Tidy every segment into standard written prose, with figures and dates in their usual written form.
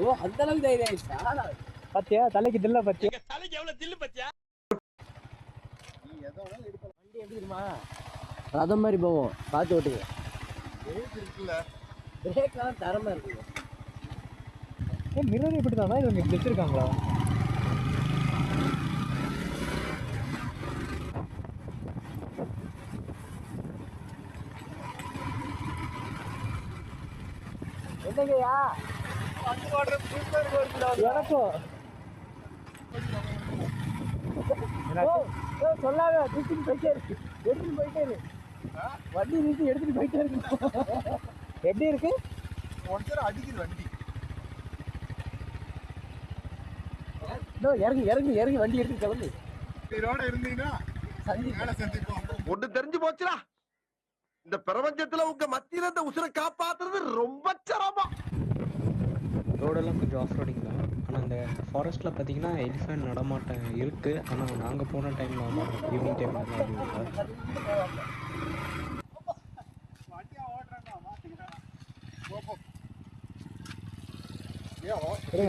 ஓ அந்த அளவுக்கு தைரியம் ஆயிடுச்சா? பாத்தியா தலைக்கு தில்ல பாத்தியா? தலைக்கு எவ்வளவு தில்லு பாத்தியா? நீ எதை வேணாலும் எடுக்கலாம். வண்டி எப்படி தெரியுமா, ரதம் மாதிரி போவோம், பார்த்து ஓட்டுங்க. பிரேக் இருக்குல்ல, பிரேக்லாம் தரமா இருக்குங்க. மிரர் எப்படி தானா இது உங்களுக்கு வச்சிருக்காங்களா? என்னங்கய்யா எனக்கும் சொல்லாத தூக்கிட்டு போயிட்டே இருக்கு, எடுத்துட்டு போயிட்டே இருக்கு. வண்டி நிறுத்தி எடுத்துட்டு போயிட்டே இருக்கு. எப்படி இருக்கு? அடிக்குது வண்டி. இறங்கி இறங்கி இறங்கி வண்டி எடுத்து கிளம்பு. இதோட இருந்தீங்கன்னா ஒண்ணு தெரிஞ்சு போச்சுடா, இந்த பிரபஞ்சத்துல உங்க மத்தியில இந்த உசுரை காப்பாத்துறது ரொம்ப சிரமம். ரோடெல்லாம் கொஞ்சம் ஆஃப் ரோடிங் தான். ஆனால் அந்த ஃபாரஸ்ட்டில் பார்த்தீங்கன்னா எலிஃபண்ட் நடமாட்டம் இருக்குது. ஆனால் நாங்கள் போன டைமில் ஈவினிங் டைமில்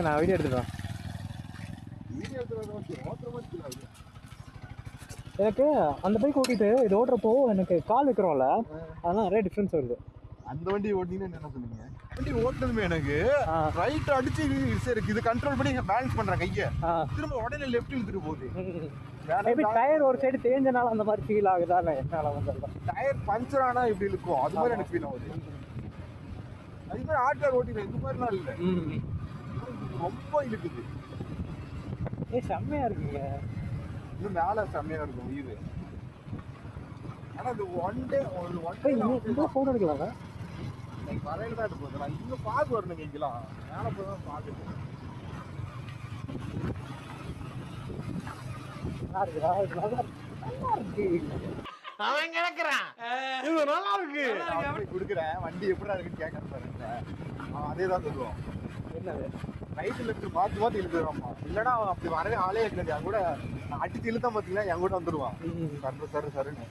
நான் வீடியோ எடுத்துட்டேன். எனக்கு அந்த பைக் ஓட்டிட்டு இது ஓட்டுறப்போ எனக்கு கால் வைக்கிறோம்ல, அதெல்லாம் நிறைய டிஃப்ரென்ஸ் வருது. அந்த வண்டி ஓட்டினீங்கன்னா என்ன சொல்லுங்க, வண்டி ஓட்டணுமே எனக்கு ரைட் அடிச்சு சரி இது கண்ட்ரோல் பண்ணி பேலன்ஸ் பண்றேன் கையை, திரும்ப உடனே லெஃப்ட் இழுத்துட்டு போகுது. டயர் ஒரு சைடு தேஞ்சனால அந்த மாதிரி ஃபீல் ஆகுதா? என்னால வந்து டயர் பஞ்சர் ஆனா இப்படி இருக்கும், அது மாதிரி எனக்கு ஃபீல் ஆகுது. அது மாதிரி ஆட்டோ ஓட்டினேன், இந்த மாதிரிலாம் இல்லை, ரொம்ப இழுக்குது. செம்மையா இருக்குங்க. இன்னும் மேல செம்மையா இருக்கும் இது. ஆனா இது ஒன் டே போட்டோ எடுக்கலாங்க. வரையில தான் எடுத்து போகுது. நான் இன்னும் பார்த்து வரணுங்க, இங்கெல்லாம் மேலே போய் தான் பார்த்துட்டு. அவன் கிடக்குறான், இது நல்லா இருக்கு கொடுக்குறேன். வண்டி எப்படி இருக்குன்னு கேட்கறது பாருங்க, அதே தான் சொல்லுவோம். என்னது ரைட்டு லெஃப்ட் பார்த்து பார்த்து இழுத்துடுவாம்மா, இல்லைன்னா அவன் அப்படி வரவே ஆளே இருக்காது. என் கூட அடிச்சு இழுத்தான் பார்த்தீங்கன்னா என் கூட வந்துடுவான் சரு சருன்னு.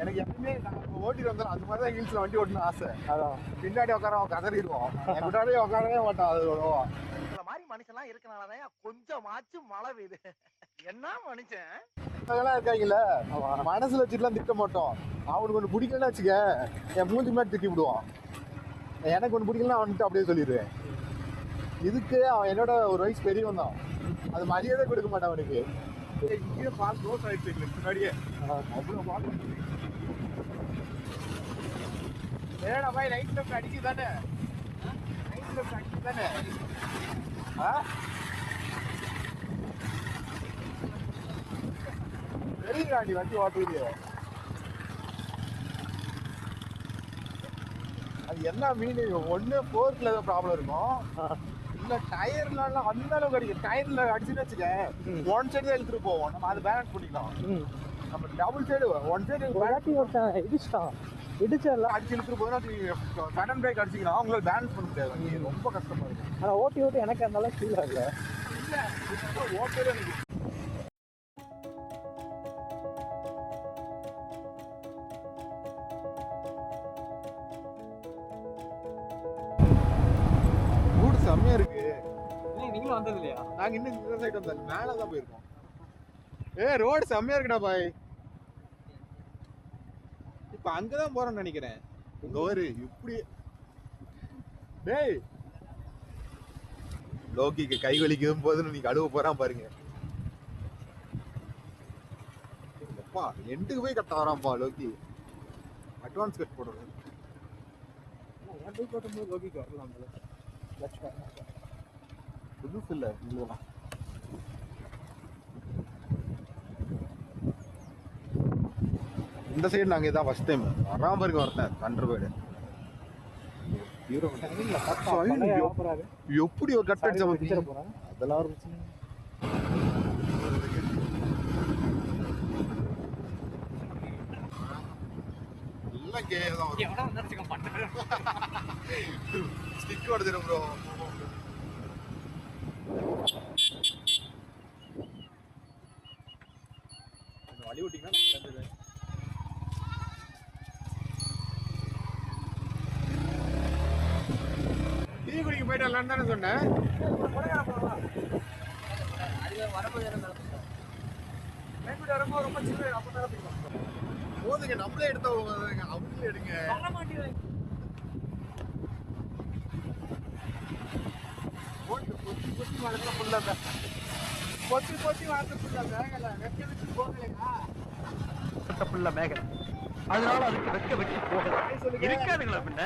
எனக்கு எப்பவுமே நாங்கள் ஓட்டிட்டு வந்தோம் அது மாதிரி தான் ஹில்ஸில் வண்டி ஓட்டணும் ஆசை. அதான் பின்னாடி உட்கார அவன் கதறிடுவோம், என் முன்னாடியே உட்காரவே மாட்டான். அது வருவான். இந்த மாதிரி மனுஷன்லாம் இருக்கனாலதான் கொஞ்சமாச்சும் மழை பெய்யுது. என்ன மனுஷன் அதெல்லாம் இருக்காங்கல்ல, மனசுல வச்சுட்டுலாம் திட்ட மாட்டோம். அவனுக்கு ஒன்று பிடிக்கலன்னு வச்சுக்க, என் மூஞ்சி மாதிரி திட்டி விடுவான். எனக்கு ஒன்று பிடிக்கலன்னா அவன்கிட்ட அப்படியே சொல்லிடுவேன். இதுக்கு அவன் என்னோட ஒரு வயசு பெரியவன் தான், அது மரியாதை கொடுக்க மாட்டான் அவனுக்கு. இங்கேயே பார்த்து க்ளோஸ் ஆகிடுச்சு எங்களுக்கு முன்னாடியே, அவ்வளோ பார்த்து. ஏன்னா பாய் ரைட் லெஃப்ட் அடிச்சு தானே, ரைட் லெஃப்ட் அடிச்சு தானே. தெரியுறாண்டி வண்டி ஓட்டுது. அது என்ன மீனிங், ஒன்று ஃபோர்க்கில் ஏதோ ப்ராப்ளம் இருக்கும், இல்லை டயர்லாம் அந்த அளவுக்கு அடிக்கும். டயரில் அடிச்சுன்னு வச்சுக்க ஒன் சைடு தான் இழுத்துட்டு போவோம், நம்ம அதை பேலன்ஸ் பண்ணிக்கலாம். நம்ம டபுள் சைடு ஒன் சைடு இடிச்சிட்டான், இடிச்செல்லாம் அடிச்சு இழுத்துட்டு போதுன்னா சடன் பிரேக் அடிச்சிங்கன்னா அவங்களால பேலன்ஸ் பண்ண முடியாது, ரொம்ப கஷ்டமா இருக்கும். ஆனால் ஓட்டி ஓட்டி எனக்கு அந்த அளவுக்கு ஃபீல் ஆகல. இல்லை ஓட்டவே எனக்கு செம்மையா இருக்கு. நீங்களும் வந்தது இல்லையா? நாங்க இன்னும் இந்த சைடு வந்தாங்க, மேலதான் போயிருக்கோம். ரோடு செம்மையா இருக்குடா பாய். இப்ப அங்கதான் போறோம்னு நினைக்கிறேன். இங்க ஒரு இப்படி டேய் லோக்கிக்கு கை வலிக்கும் போதுன்னு நீ கழுவ போறான் பாருங்க. அப்பா எண்டுக்கு போய் கட்ட வரான்ப்பா லோக்கி, அட்வான்ஸ் கட் போடுறது. லோக்கிக்கு வரலாம் புதுசு இல்ல இதெல்லாம். இந்த சைடு நாங்க இதான் ஃபர்ஸ்ட் டைம் வராம பாருங்க. ஒருத்தன் தண்டர்பேடு எப்படி ஒரு கட் அடிச்ச போறான், அதெல்லாம் ஒரு பிரச்சனை. எல்லாம் ஸ்டிக் ஓடுது ப்ரோ. வழி விட்டீங்கன்னா தண்ணி குடிக்க போயிட்டு வரலான்னு தானே சொன்னேன். போதுங்க, நம்மளே எடுத்தா அவங்களே எடுங்க. அதனால அதுக்கு வெக்க வெட்டி போகலாம் இருக்காதுங்களா பின்ன.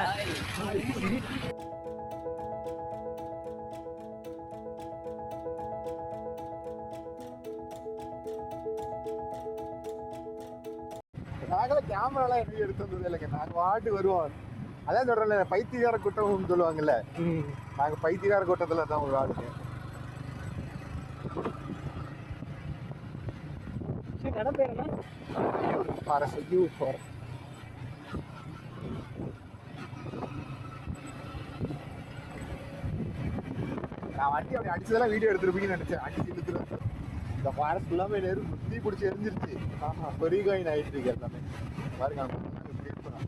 நாங்களும் கேமராலாம் எப்படி எடுத்து வந்தது இல்லைங்க. நாங்க வாட்டு வருவோம். அதான் சொல்றேன்ல, பைத்தியக்கார கூட்டம்னு சொல்லுவாங்கல்ல, நாங்க பைத்தியக்கார கூட்டத்துல தான் ஒரு ஆளுங்க. இடம் பேர் என்ன? நான் வண்டி அப்படி அடிச்சதெல்லாம் வீடியோ எடுத்துருப்பீங்கன்னு நினைச்சேன். அடிச்சு இழுத்துருவேன். இந்த ஃபாரஸ்ட் ஃபுல்லாமே தீ பிடிச்சி எரிஞ்சிருச்சு. பெரிகாயின் ஆயிட்டு இருக்கு எல்லாமே. பாருங்க இப்படி இருக்கிறோம்.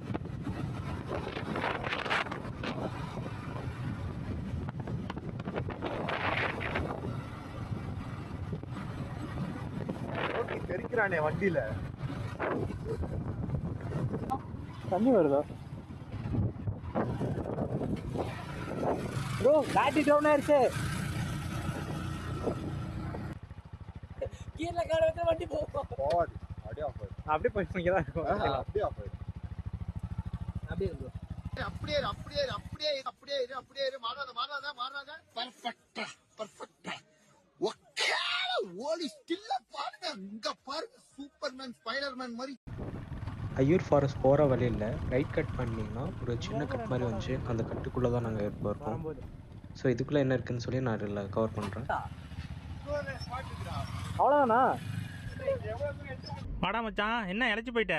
தெரிக்கிறானே வண்டியில தண்ணி வருதா ப்ரோ? பேட்டரி டவுன் ஆயிருச்சு. கீழே கால வச்சா வண்டி போகும். போவாது. அப்படியே ஆஃப் ஆயிடும். அப்படியே பண்ணிங்க தான் இருக்கும். அப்படியே ஆஃப் ஆயிடும். அப்படியே இருக்கு. அப்படியே அப்படியே அப்படியே அப்படியே அப்படியே மாறாத பர்ஃபெக்ட்டா ஓலி ஸ்டில்ல பாருங்க. இங்க பாருங்க, சூப்பர்மேன் ஸ்பைடர்மேன் மாதிரி. ஐயூர் ஃபாரஸ்ட் போகிற வழியில் ரைட் கட் பண்ணிங்கன்னா ஒரு சின்ன கட் மாதிரி வந்துச்சு. அந்த கட்டுக்குள்ளே தான் நாங்கள் இருக்கோம். ஸோ இதுக்குள்ளே என்ன இருக்குன்னு சொல்லி நான் இதில் கவர் பண்ணுறேன். அவ்வளோதானா? வாடா மச்சான், என்ன இழைச்சி போயிட்ட?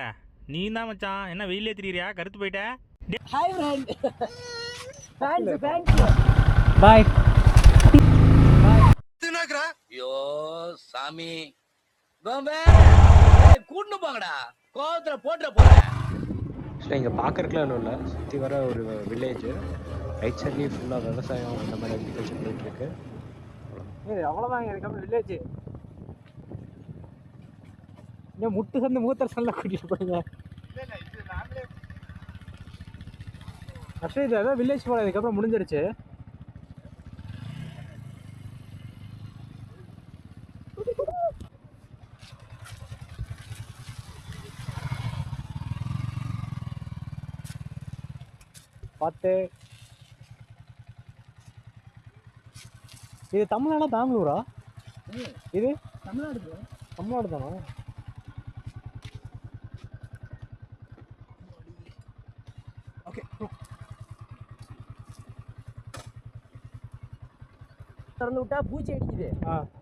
நீ தான் மச்சான், என்ன வெயிலே திரியிறியா? கருத்து போயிட்ட. Hi friend. தேங்க்ஸ். பாய். ஐயோ சாமி, கூட்டு போங்கடா, கோவத்துல போட்டுற போறேன். ஸோ இங்கே பார்க்குறதுக்குலாம் இல்லை, சுற்றி வர ஒரு வில்லேஜ். ரைட் சைட்லேயும் ஃபுல்லாக விவசாயம் இந்த மாதிரி அக்ரிகல்ச்சர் போயிட்டுருக்கு. அவ்வளோதாங்க, இதுக்கப்புறம் வில்லேஜ். இன்னும் முட்டு சந்து மூத்தர் சந்தில் கூட்டிகிட்டு போறீங்க. ஆக்சுவலி இது அதான் வில்லேஜ் போல. இதுக்கப்புறம் முடிஞ்சிருச்சு. பார்த்து இது தமிழ்நாடா பெங்களூரா? இது தமிழ்நாடு தானா? ஓகே, திறந்து விட்டா பூச்சி அடிக்குது.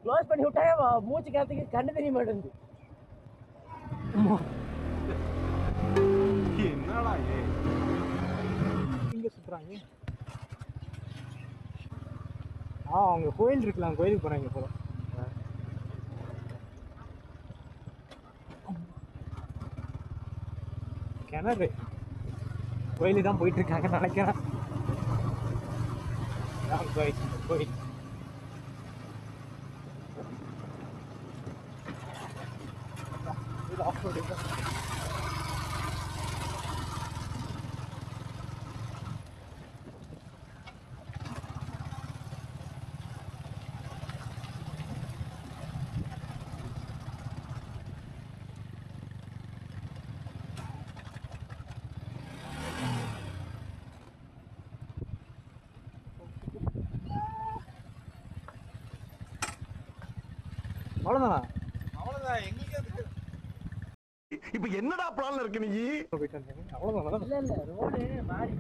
க்ளோஸ் பண்ணி விட்டா மூச்சு காத்துக்கு கண்ணு தெரிய மாட்டேங்குது. என்னடா இங்கே சுற்றுறாங்க. அவங்க கோயில் இருக்கலாம், கோயிலுக்கு போகிறாங்க போல. கிணறு கோயிலுக்கு தான் போயிட்டு இருக்காங்க நினைக்கிறேன். கோயில் அவ்வளோதானா? அவ்வளவுதான். எங்களுக்கு இப்ப என்னடா பிளான்ல இருக்கு நீ? போயிட்டு வந்தாங்க. அவ்வளோதானா? இல்ல ரோடு மாறி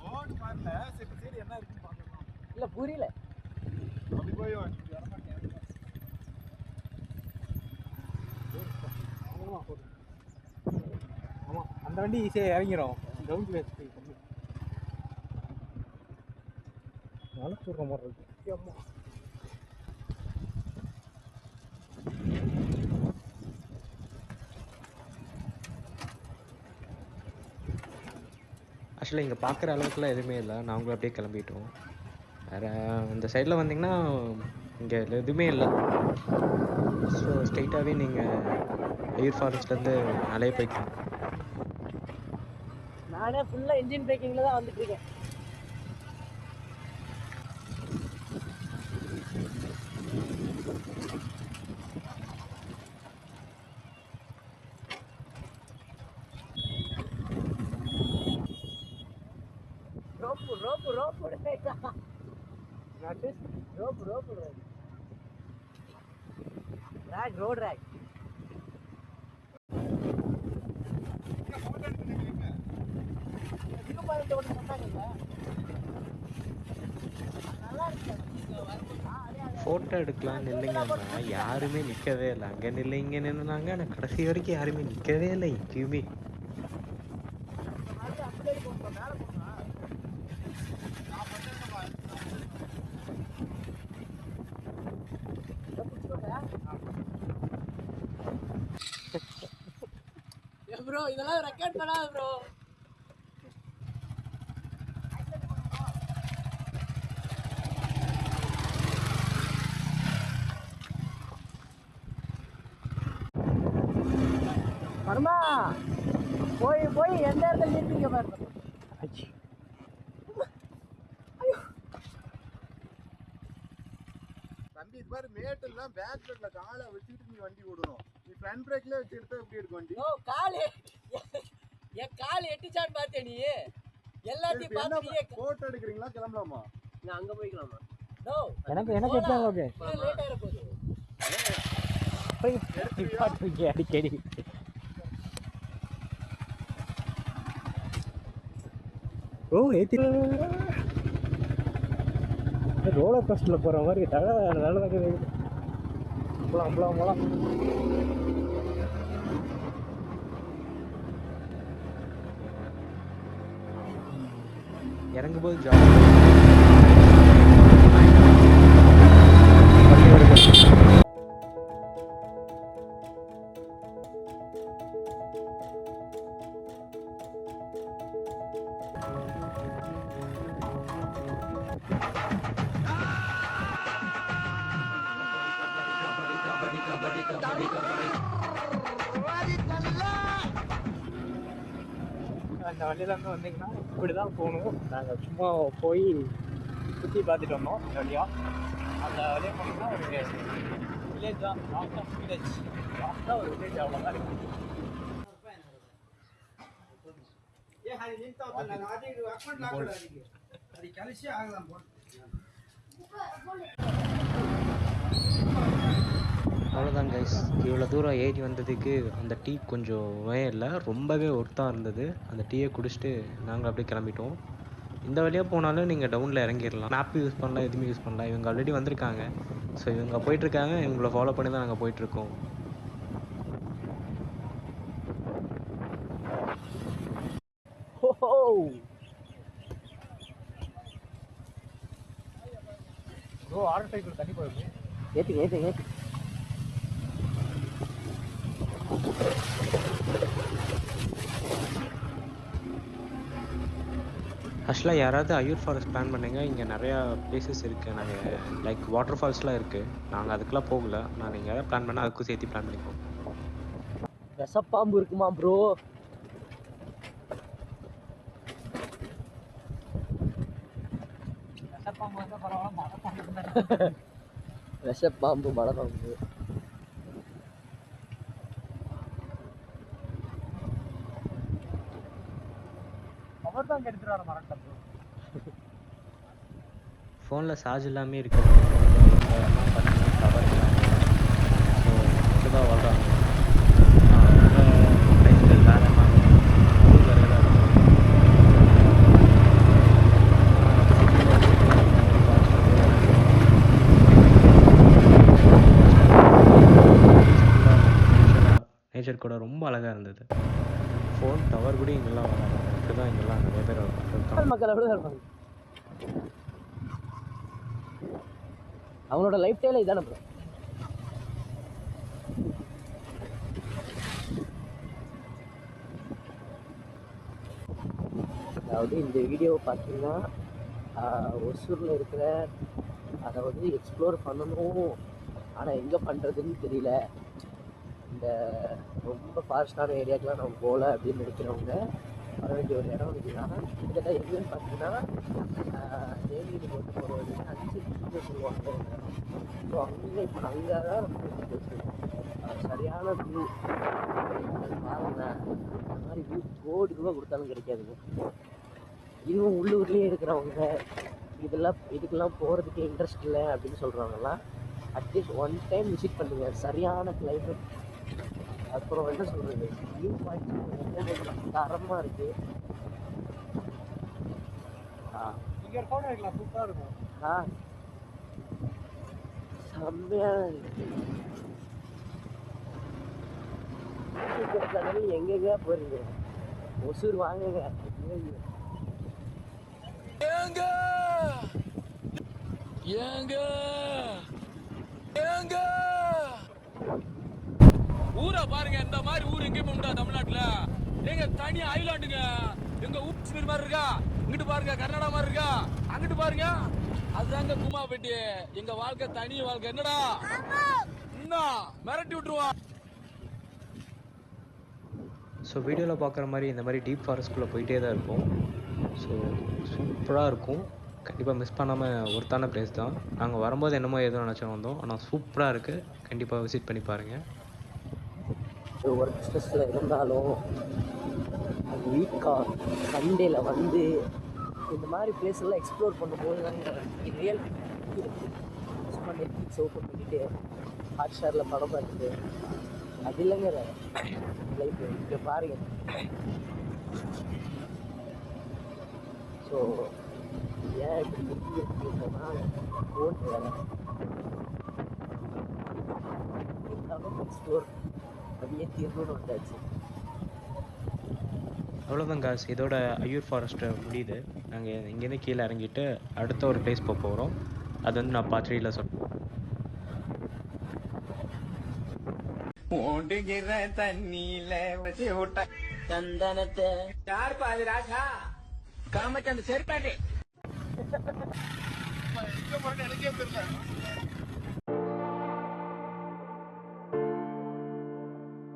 ரோடு மாறல. சரி என்ன இருக்குன்னு பார்க்கலாம். இல்ல புரியல. அப்படி போய் ஆமாம், அந்த வண்டி ஈஸியாக இறங்கிடும். கிரவுண்ட் பிளேஸ் நல்லா சொல்கிற மாதிரி இருக்கு. அம்மா ஆக்சுவலாக இங்கே பார்க்குற அளவுக்குலாம் எதுவுமே இல்லை. நாங்களும் அப்படியே கிளம்பிட்டோம். வேறு இந்த சைடில் வந்தீங்கன்னா இங்கே எதுவுமே இல்லை. ஸோ ஸ்ட்ரெயிட்டாகவே நீங்கள் ஐயூர் ஃபாரஸ்ட்லேருந்து மலையே போய்க்கலாம். நானே ஃபுல்லா இன்ஜின் பிரேக்கிங்ல தான் வந்துட்டு இருக்கேன். Rope rope rope rope rope rack road rack. Photo எடுக்கலாம்னு இல்லைங்கன்னா யாருமே நிற்கவே இல்லை. அங்கே நில்லை இங்கே நின்றுனாங்க. ஆனால் கடைசி வரைக்கும் யாருமே நிற்கவே இல்லை எங்கேயுமே. ப்ரோ இதெல்லாம் ரெக்கார்ட் பண்ணாத ப்ரோ. பர்மா போய் போய் எந்த இடத்துல நிறுத்திங்க பாருங்க. தம்பி இது மாதிரி மேட்டெல்லாம் பேக் பிரேக்ல காலை வச்சுட்டு நீ வண்டி ஓடணும். நீ ஃப்ரண்ட் பிரேக்ல வச்சு எடுத்தா எப்படி எடுக்க வண்டி? ஓ கால் என் கால் எட்டுச்சான்னு பார்த்தே நீ? எல்லாத்தையும் பார்த்துட்டியே. போட்டோ எடுக்கிறீங்களா கிளம்பலாமா? நான் அங்க போய்க்கலாமா? எனக்கு எப்படி ஓகே லேட் ஆயிர போகுது. அடிக்கடி ஓ ஏத்தி ரோலர் கோஸ்டரில் போகிற மாதிரி நல்லதாக போகலாம் போகலாம் போகலாம். இறங்கும்போது ஜாலி. அந்த வண்டியிலேருந்து வந்தீங்கன்னா இப்படி தான் போகணும். நாங்கள் சும்மா போய் சுற்றி பார்த்துட்டு வந்தோம் இந்த வழியாக. அந்த வழியாக போனோம்னா ஒரு வில்லேஜ் தான். லாஸ்ட்டாக வில்லேஜ் லாஸ்ட்டாக ஒரு வில்லேஜ் அவ்வளோதான் இருக்குது. அவ்வளோதான் கைஸ். இவ்வளோ தூரம் ஏறி வந்ததுக்கு அந்த டீ கொஞ்சம் இல்லை, ரொம்பவே ஒர்த்தாக இருந்தது. அந்த டீயை குடிச்சிட்டு நாங்கள் அப்படியே கிளம்பிட்டோம். இந்த வழியாக போனாலும் நீங்கள் டவுனில் இறங்கிடலாம். மேப் யூஸ் பண்ணலாம், எதுவுமே யூஸ் பண்ணலாம். இவங்க ஆல்ரெடி வந்திருக்காங்க. ஸோ இவங்க போயிட்டுருக்காங்க. இவங்களை ஃபாலோ பண்ணி தான் நாங்கள் போயிட்டுருக்கோம். ப்ரோ ஆர்டர் சைக்கிள் தண்ணி போயிருக்கு. ஏற்றுங்க ஏற்றுங்க ஏற்று. ஆக்சுவலாக யாராவது ஐயூர் ஃபாரஸ்ட் பிளான் பண்ணுங்க. இங்கே நிறையா பிளேசஸ் இருக்குது. நாங்கள் லைக் வாட்டர் ஃபால்ஸ்லாம் இருக்குது. நாங்கள் அதுக்கெலாம் போகல. நான் நீங்கள் எதாவது பிளான் பண்ணால் அதுக்கும் சேர்த்து பிளான் பண்ணிப்போம். விஷப்பாம்பு இருக்குமா ப்ரோ? விஷப்பாம்பு மலைப்பாம்பு. அவர் தான் எடுத்துட்டு வர மறக்கல. ஃபோனில் சார்ஜ் எல்லாமே இருக்குது. பார்த்தீங்கன்னா கவர் ஸோ இதுதான் வர்றாங்க. லைஃப்பில் வேறு நேச்சர் கூட ரொம்ப அழகாக இருந்தது. ஃபோன் டவர் கூட இங்கெல்லாம் வராங்க. இப்படி தான் இங்கெல்லாம் நிறைய பேர் இருக்காங்க. மக்கள் அப்படிதான் இருப்பாங்க. அவங்களோட லைஃப் ஸ்டைல இதான ப்ரோ. அதாவது இந்த வீடியோவை பார்த்தீங்கன்னா ஒசூரில் இருக்கிற அதாவது எக்ஸ்ப்ளோர் பண்ணணும், ஆனால் எங்கே பண்ணுறதுன்னு தெரியல, இந்த ரொம்ப ஃபாரஸ்டான ஏரியாக்கெலாம் நம்ம போகல அப்படின்னு நினைக்கிறவங்க வர வேண்டிய ஒரு இடம் இருக்குன்னா கிட்டத்தட்ட எங்கேன்னு பார்த்தீங்கன்னா தேனியில் போட்டு போகிற வரைக்கும் 5 கிலோமீட்டர் சொல்லுவாங்க. ஸோ அங்கே இப்போ அங்கே தான் நம்ம போயிட்டு சரியான வியூ பாருங்க. இந்த மாதிரி வியூ கோடி ரூபா கொடுத்தாலும் கிடைக்காதுங்க. இதுவும் உள்ளூர்லேயே இருக்கிறவங்க இதுக்கெல்லாம் போகிறதுக்கு இன்ட்ரெஸ்ட் இல்லை அப்படின்னு சொல்கிறவங்கலாம் அட்லீஸ்ட் 1 டைம் விசிட் பண்ணுங்க. சரியான கிளைமேட், அப்புறம் என்ன சொல்கிறது, வியூ பாயிண்ட் தரமாக இருக்குது. இங்கே ஃபோட்டோ எடுக்கலாம், சூப்பராக இருக்கும். செம்மையாக இருக்குது. எங்கெங்க போகிறீங்க? ஒசூர் வாங்குங்க. ஏங்க ஏங்க ஏங்க ஊரை பாருங்க, இந்த மாதிரி ஊர் எங்கேயும் உண்டா தமிழ்நாட்டுல? எங்க தனி ஐலாண்டுங்க. எங்க ஊர் மாதிரி இருக்கா, இங்கிட்டு பாருங்க கர்நாடகா மாதிரி இருக்கா, அங்கிட்டு பாருங்க அதுதாங்க குமாபெட்டி. எங்க வாழ்க்கை தனி வாழ்க்கை. என்னடா இன்னும் மிரட்டி விட்டுருவா. ஸோ வீடியோவில் பார்க்குற மாதிரி இந்த மாதிரி டீப் ஃபாரஸ்ட்குள்ளே போயிட்டே தான் இருக்கும். ஸோ சூப்பராக இருக்கும். கண்டிப்பாக மிஸ் பண்ணாமல் ஒருத்தான பிளேஸ் தான். நாங்கள் வரும்போது என்னமோ ஏதோ நினச்சோம் வந்தோம், ஆனால் சூப்பராக இருக்குது. கண்டிப்பாக விசிட் பண்ணி பாருங்கள். ஒர்க் ஸ்ட்ரெஸ்ஸில் இருந்தாலும் அந்த வீக்கா சண்டேல வந்து இந்த மாதிரி பிளேஸ் எல்லாம் எக்ஸ்ப்ளோர் பண்ணும்போது நாங்கள் ரியல் சும்மா நெட்ஃப்ளிக்ஸ் ஓப்பன் பண்ணிவிட்டு ஹாட் ஸ்டாரில் படம் பார்த்துட்டு அது இல்லைங்க லைஃப். இங்கே பாருங்க. ஸோ ஏன் இப்படி இருக்குன்னா ஃபோன் வேலை எக்ஸ்ப்ளோர் அப்படியே தீர்வுன்னு வந்தாச்சு. அவ்வளோதான் காசு. இதோட ஐயூர் ஃபாரஸ்ட்டை முடியுது. நாங்கள் இங்கேருந்து கீழே இறங்கிட்டு அடுத்த ஒரு பிளேஸ் போக போகிறோம். அது வந்து நான் பார்ட் 3ல சொல்கிறேன். ஓடுகிற தண்ணியில வச்சு விட்ட சந்தனத்தை யார் பாது ராஜா காமக்கு அந்த செருப்பாட்டே எங்க போறேன்னு எனக்கே தெரியல.